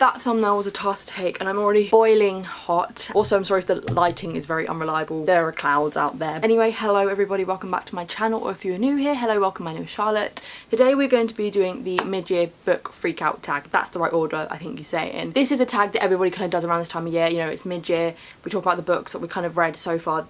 That thumbnail was a task to take and I'm already boiling hot. Also, I'm sorry if the lighting is very unreliable. There are clouds out there. Anyway, hello everybody, welcome back to my channel, or if you're new here, hello, welcome, my name is Charlotte. Today we're going to be doing the mid-year book freakout tag. That's the right order, I think you say it in. This is a tag that everybody kind of does around this time of year. You know, it's mid-year, we talk about the books that we kind of read so far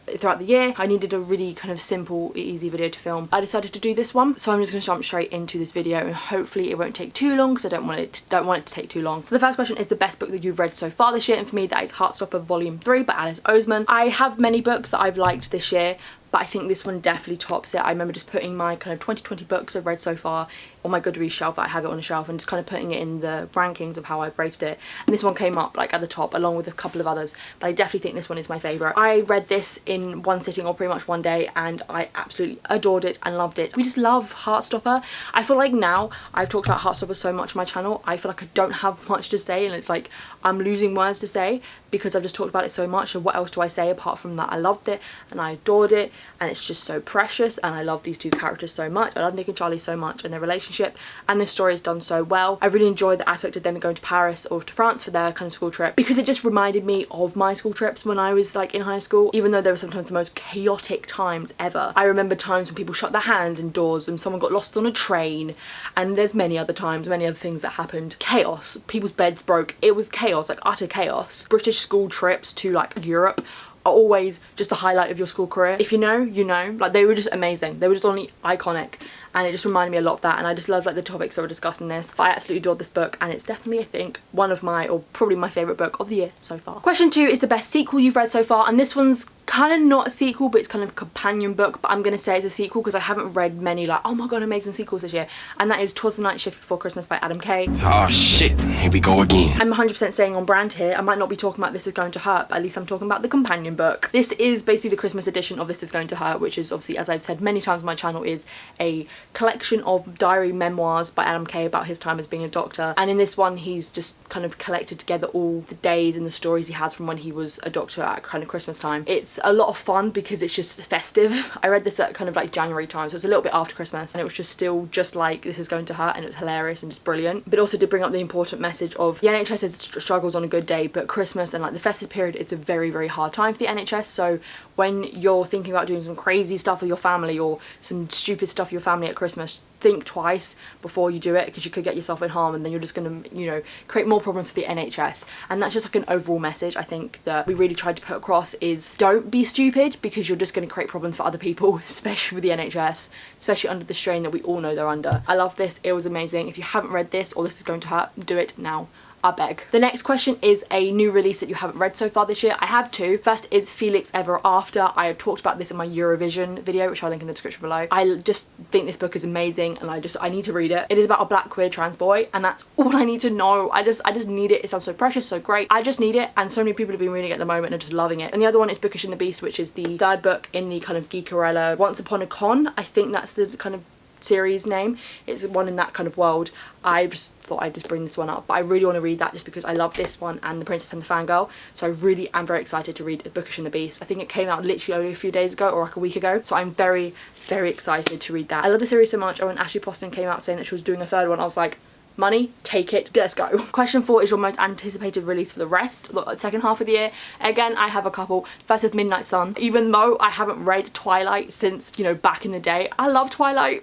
throughout the year. I needed a really kind of simple, easy video to film. I decided to do this one, so I'm just going to jump straight into this video and hopefully it won't take too long because I don't want it to take too long. So the first question is the best book that you've read so far this year, and for me that is Heartstopper Volume 3 by Alice Oseman. I have many books that I've liked this year, but I think this one definitely tops it. I remember just putting my kind of 2020 books I've read so far on my Goodreads shelf. I have it on a shelf and just kind of putting it in the rankings of how I've rated it. And this one came up like at the top along with a couple of others, but I definitely think this one is my favourite. I read this in one sitting or pretty much one day and I absolutely adored it and loved it. We just love Heartstopper. I feel like now I've talked about Heartstopper so much on my channel, I feel like I don't have much to say and it's like I'm losing words to say because I've just talked about it so much. So what else do I say apart from that I loved it and I adored it and it's just so precious and I love these two characters so much. I love Nick and Charlie so much and their relationship, and this story is done so well. I really enjoyed the aspect of them going to Paris or to France for their kind of school trip because it just reminded me of my school trips when I was like in high school, even though they were sometimes the most chaotic times ever. I remember times when people shut their hands indoors and someone got lost on a train, and there's many other times, many other things that happened. Chaos, people's beds broke, it was chaos, like utter chaos. British school trips to like Europe are always just the highlight of your school career. If you know, you know. Like they were just amazing. They were just only iconic and it just reminded me a lot of that, and I just love like the topics that were discussed in this. But I absolutely adored this book and it's definitely, I think, one of my, or probably my favourite book of the year so far. Question 2 is the best sequel you've read so far, and this one's kind of not a sequel but it's kind of a companion book, but I'm going to say it's a sequel because I haven't read many like, oh my god, amazing sequels this year, and that is 'Twas the Night Shift Before Christmas by Adam Kay. Oh shit, here we go again. I'm 100% staying on brand here. I might not be talking about This Is Going to Hurt, but at least I'm talking about the companion book. This is basically the Christmas edition of This Is Going to Hurt, which is obviously, as I've said many times on my channel, is a collection of diary memoirs by Adam Kay about his time as being a doctor, and in this one he's just kind of collected together all the days and the stories he has from when he was a doctor at kind of Christmas time. It's a lot of fun because it's just festive. I read this at kind of like January time, so it's a little bit after Christmas, and it was just still just like This Is Going to Hurt, and it was hilarious and just brilliant. But also did bring up the important message of the NHS has struggles on a good day, but Christmas and like the festive period, it's a very, very hard time for the NHS. So when you're thinking about doing some crazy stuff with your family or some stupid stuff with your family at Christmas, think twice before you do it because you could get yourself in harm and then you're just going to, you know, create more problems for the NHS. And that's just like an overall message I think that we really tried to put across, is don't be stupid because you're just going to create problems for other people, especially with the NHS, especially under the strain that we all know they're under. I love this, it was amazing. If you haven't read this or This Is Going to Hurt, do it now, I beg. The next question is a new release that you haven't read so far this year. I have two. First is Felix Ever After. I have talked about this in my Eurovision video, which I'll link in the description below. I just think this book is amazing and I need to read it. It is about a black queer trans boy and that's all I need to know. I just need it. It sounds so precious, so great. I just need it, and so many people have been reading it at the moment and are just loving it. And the other one is Bookish and the Beast, which is the third book in the kind of Geekerella Once Upon a Con. I think that's the kind of series name. It's one in that kind of world. I just thought I'd just bring this one up, but I really want to read that just because I love this one and The Princess and the Fangirl, so I really am very excited to read Bookish and the Beast. I think it came out literally only a few days ago or like a week ago, so I'm very, very excited to read that. I love the series so much, and when Ashley Poston came out saying that she was doing a third one, I was like, money, take it, let's go. Question 4 is your most anticipated release for the rest, the second half of the year. Again, I have a couple. First is Midnight Sun. Even though I haven't read Twilight since, you know, back in the day, I love Twilight.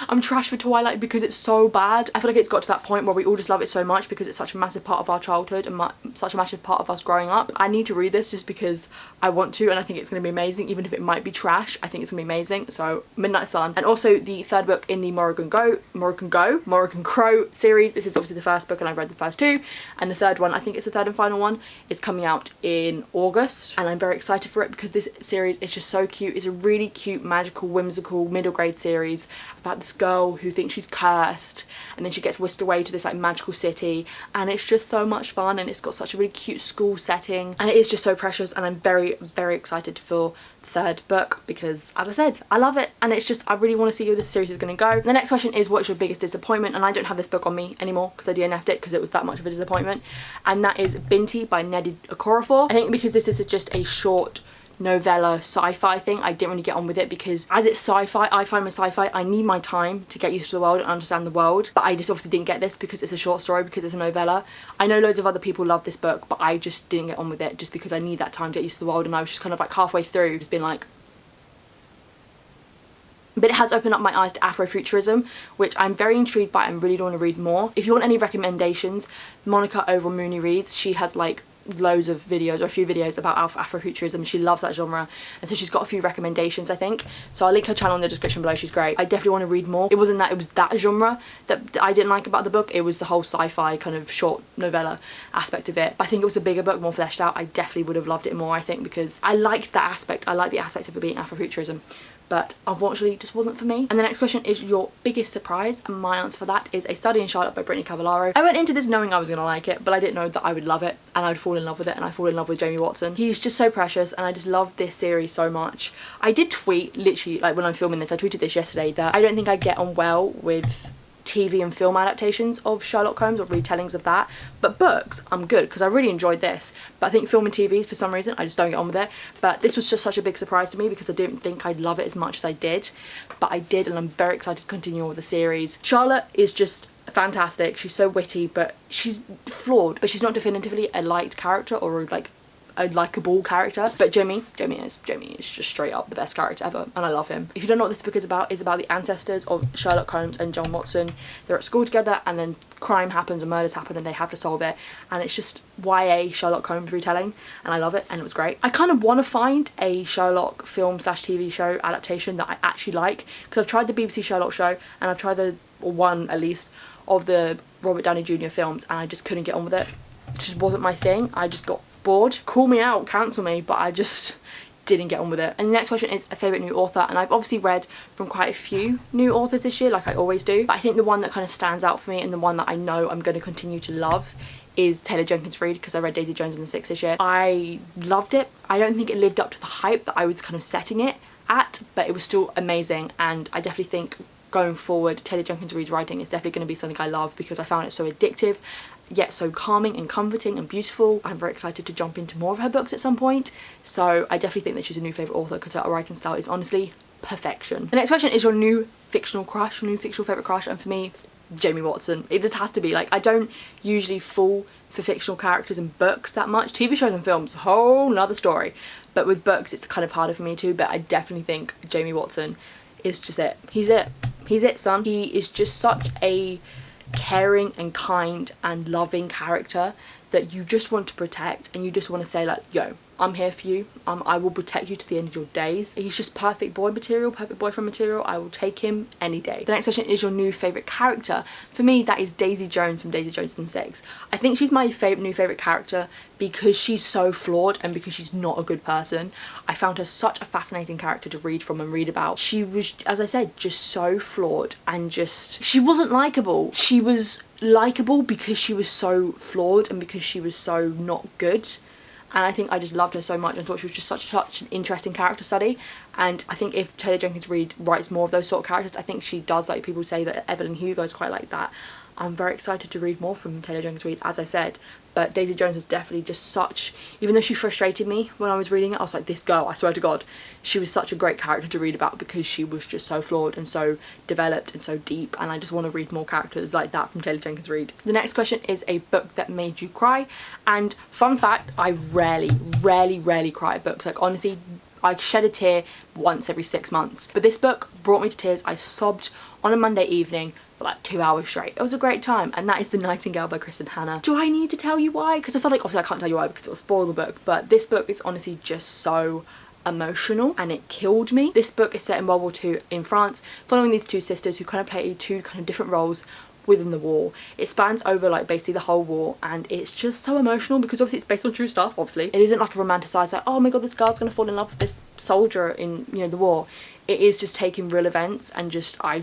I'm trash for Twilight because it's so bad. I feel like it's got to that point where we all just love it so much because it's such a massive part of our childhood and such a massive part of us growing up. I need to read this just because I want to, and I think it's going to be amazing. Even if it might be trash, I think it's going to be amazing. So Midnight Sun. And also the third book in the Morrigan Crow series. This is obviously the first book and I've read the first two, and the third one, I think it's the third and final one, is coming out in August, and I'm very excited for it because this series is just so cute. It's a really cute, magical, whimsical middle grade series about this girl who thinks she's cursed and then she gets whisked away to this like magical city, and it's just so much fun and it's got such a really cute school setting and it is just so precious, and I'm very, very excited for the third book because, as I said, I love it and it's just, I really want to see where this series is going to go. The next question is, what's your biggest disappointment? And I don't have this book on me anymore because I DNF'd it because it was that much of a disappointment, and that is Binti by Nnedi Okorafor. I think because this is just a short novella sci-fi thing. I didn't really get on with it because as it's sci-fi, I find with sci-fi I need my time to get used to the world and understand the world, but I just obviously didn't get this because it's a short story, because it's a novella. I know loads of other people love this book, but I just didn't get on with it just because I need that time to get used to the world, and I was just kind of like halfway through just being like, but it has opened up my eyes to Afrofuturism, which I'm very intrigued by and really do want to read more. If you want any recommendations, Monica over Mooney Reads, she has like loads of videos, or a few videos about Afrofuturism. She loves that genre, and so she's got a few recommendations, I think. So I'll link her channel in the description below. She's great. I definitely want to read more. It wasn't that it was that genre that I didn't like about the book, it was the whole sci-fi kind of short novella aspect of it. But I think it was a bigger book, more fleshed out. I definitely would have loved it more, I think, because I liked that aspect. I like the aspect of it being Afrofuturism, but unfortunately it just wasn't for me. And the next question is your biggest surprise, and my answer for that is A Study in Charlotte by Brittany Cavallaro. I went into this knowing I was going to like it, but I didn't know that I would love it and I'd fall in love with it, and I fall in love with Jamie Watson. He's just so precious, and I just love this series so much. I did tweet, literally, like when I'm filming this, I tweeted this yesterday, that I don't think I get on well with TV and film adaptations of Sherlock Holmes or retellings of that, but books I'm good because I really enjoyed this. But I think film and TV, for some reason I just don't get on with it. But this was just such a big surprise to me because I didn't think I'd love it as much as I did, but I did, and I'm very excited to continue on with the series. Charlotte is just fantastic. She's so witty, but she's flawed, but she's not definitively a liked character or like a likeable character. But Jamie is just straight up the best character ever, and I love him. If you don't know what this book is about, it's about the ancestors of Sherlock Holmes and John Watson. They're at school together, and then crime happens and murders happen, and they have to solve it, and it's just YA Sherlock Holmes retelling, and I love it, and it was great. I kind of want to find a Sherlock film / TV show adaptation that I actually like, because I've tried the BBC Sherlock show, and I've tried the one at least of the Robert Downey Jr. films, and I just couldn't get on with it. It just wasn't my thing. I just got bored. Call me out, cancel me, but I just didn't get on with it. And the next question is a favourite new author, and I've obviously read from quite a few new authors this year, like I always do, but I think the one that kind of stands out for me, and the one that I know I'm going to continue to love, is Taylor Jenkins Reid, because I read Daisy Jones and the Six this year. I loved it. I don't think it lived up to the hype that I was kind of setting it at, but it was still amazing, and I definitely think going forward Taylor Jenkins Reid's writing is definitely going to be something I love, because I found it so addictive yet so calming and comforting and beautiful. I'm very excited to jump into more of her books at some point, so I definitely think that she's a new favourite author because her writing style is honestly perfection. The next question is your new fictional crush, new fictional favourite crush, and for me, Jamie Watson. It just has to be. Like, I don't usually fall for fictional characters in books that much. TV shows and films, a whole nother story, but with books it's kind of harder for me too. But I definitely think Jamie Watson is just it. He's it, son. He is just such a caring and kind and loving character that you just want to protect, and you just want to say like, yo, I'm here for you, I will protect you to the end of your days. He's just perfect boy material, perfect boyfriend material. I will take him any day. The next question is your new favourite character. For me, that is Daisy Jones from Daisy Jones and Six. I think she's my new favourite character because she's so flawed and because she's not a good person. I found her such a fascinating character to read from and read about. She was, as I said, just so flawed, and just, she wasn't likeable. She was likeable because she was so flawed and because she was so not good. And I think I just loved her so much and thought she was just such an interesting character study. And I think if Taylor Jenkins Reid writes more of those sort of characters, I think she does. Like, people say that Evelyn Hugo is quite like that. I'm very excited to read more from Taylor Jenkins Reid, as I said. But Daisy Jones was definitely just such, even though she frustrated me when I was reading it, I was like, this girl, I swear to God, she was such a great character to read about because she was just so flawed and so developed and so deep, and I just want to read more characters like that from Taylor Jenkins Reid. The next question is a book that made you cry, and fun fact, I rarely cry at books. Like, honestly, I shed a tear once every 6 months, but this book brought me to tears. I sobbed on a Monday evening for like 2 hours straight. It was a great time, and that is The Nightingale by Kristen Hanna. Do I need to tell you why? Because I feel like, obviously I can't tell you why because it will spoil the book, but this book is honestly just so emotional and it killed me. This book is set in World War II in France, following these two sisters who kind of play two kind of different roles within the war. It spans over like basically the whole war, and it's just so emotional because obviously it's based on true stuff. Obviously it isn't like a romanticized like, oh my god, this girl's gonna fall in love with this soldier in, you know, the war. It is just taking real events and just I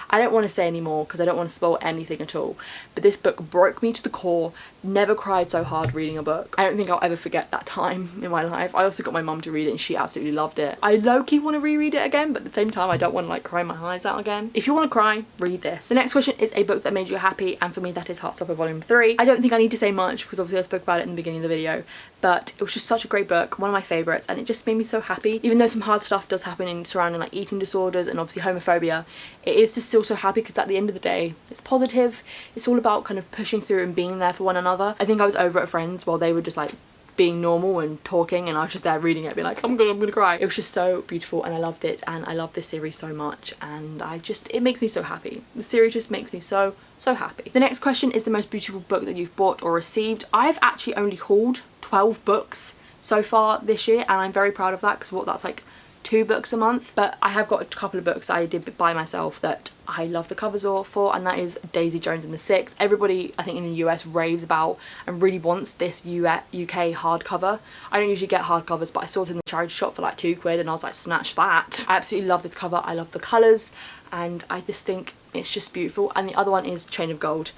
I don't want to say any more because I don't want to spoil anything at all, but this book broke me to the core. Never cried so hard reading a book. I don't think I'll ever forget that time in my life. I also got my mum to read it and she absolutely loved it. I low-key want to reread it again, but at the same time I don't want to like cry my eyes out again. If you want to cry, read this. The next question is a book that made you happy, and for me that is Heartstopper Volume 3. I don't think I need to say much because obviously I spoke about it in the beginning of the video, but it was just such a great book, one of my favourites, and it just made me so happy. Even though some hard stuff does happen in surrounding like eating disorders and obviously homophobia, it is just still so happy because at the end of the day it's positive. It's all about kind of pushing through and being there for one another. I think I was over at friends while they were just like being normal and talking, and I was just there reading it being like, I'm gonna cry. It was just so beautiful and I loved it, and I love this series so much, and it makes me so happy. The series just makes me so happy. The next question is the most beautiful book that you've bought or received. I've actually only hauled 12 books so far this year, and I'm very proud of that because that's like 2 books a month. But I have got a couple of books I did buy myself that I love the covers for, and that is Daisy Jones and the Six. Everybody I think in the US raves about and really wants this UK hardcover. I don't usually get hardcovers, but I saw it in the charity shop for like £2 and I was like, snatch that. I absolutely love this cover. I love the colours and I just think it's just beautiful. And the other one is Chain of Gold.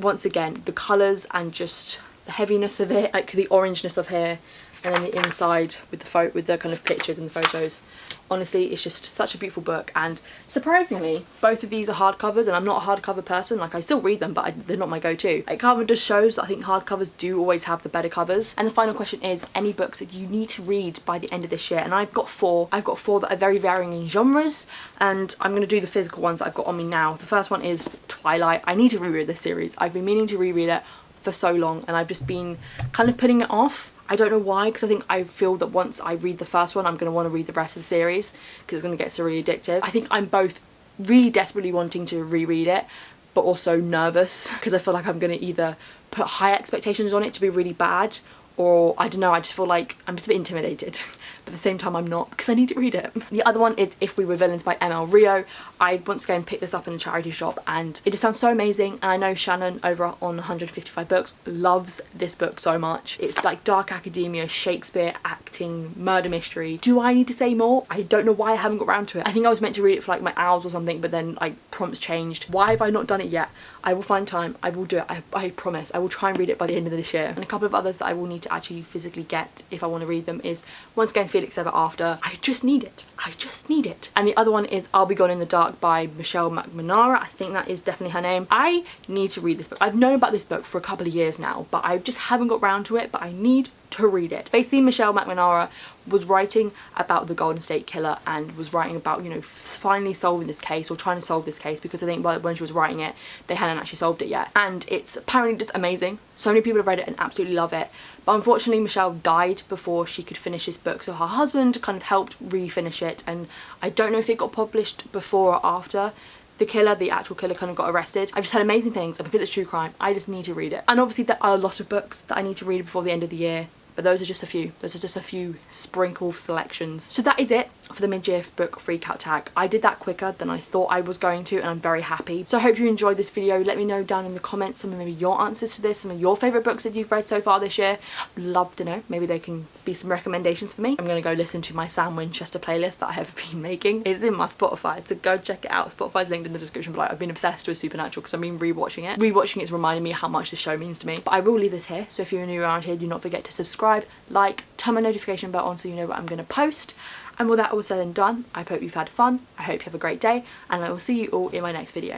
Once again, the colours and just the heaviness of it, like the orangeness of here, and then the inside with the kind of pictures and the photos. Honestly, it's just such a beautiful book, and surprisingly both of these are hardcovers, and I'm not a hardcover person. Like, I still read them, but they're not my go-to. It kind of just shows that I think hardcovers do always have the better covers. And the final question is any books that you need to read by the end of this year, and I've got 4. I've got 4 that are very varying in genres, and I'm going to do the physical ones that I've got on me now. The first one is Twilight. I need to reread this series. I've been meaning to reread it for so long, and I've just been kind of putting it off. I don't know why, because I feel that once I read the first one I'm going to want to read the rest of the series because it's going to get so really addictive. I think I'm both really desperately wanting to reread it but also nervous because I feel like I'm going to either put high expectations on it to be really bad, or I don't know, I just feel like I'm just a bit intimidated. But at the same time I'm not, because I need to read it. The other one is If We Were Villains by ML Rio. I once again picked this up in a charity shop and it just sounds so amazing, and I know Shannon over on 155 Books loves this book so much. It's like dark academia, Shakespeare, acting, murder mystery. Do I need to say more? I don't know why I haven't got around to it. I think I was meant to read it for like my owls or something, but then like prompts changed. Why have I not done it yet? I will find time, I will do it, I promise. I will try and read it by the end of this year. And a couple of others that I will need to actually physically get if I want to read them is once again Felix Ever After. I just need it. I just need it. And the other one is I'll Be Gone in the Dark by Michelle McNamara. I think that is definitely her name. I need to read this book. I've known about this book for a couple of years now, but I just haven't got round to it, but I need to read it. Basically, Michelle McNamara was writing about the Golden State Killer and was writing about, you know, finally solving this case or trying to solve this case, because I think when she was writing it, they hadn't actually solved it yet. And it's apparently just amazing. So many people have read it and absolutely love it. But unfortunately, Michelle died before she could finish this book. So her husband kind of helped refinish it. And I don't know if it got published before or after the actual killer kind of got arrested. I've just heard amazing things, and because it's true crime, I just need to read it. And obviously there are a lot of books that I need to read before the end of the year, but those are just a few. Those are just a few sprinkle selections. So that is it for the mid-year book freak out tag. I did that quicker than I thought I was going to, and I'm very happy. So I hope you enjoyed this video. Let me know down in the comments some of maybe your answers to this, some of your favourite books that you've read so far this year. I'd love to know. Maybe there can be some recommendations for me. I'm going to go listen to my Sam Winchester playlist that I have been making. It's in my Spotify, so go check it out. Spotify's linked in the description below. I've been obsessed with Supernatural because I've been rewatching it. Rewatching it's reminding me how much the show means to me. But I will leave this here, so if you're new around here, do not forget to subscribe, like, turn my notification bell on so you know what I'm going to post. And with that all said and done, I hope you've had fun, I hope you have a great day, and I will see you all in my next video.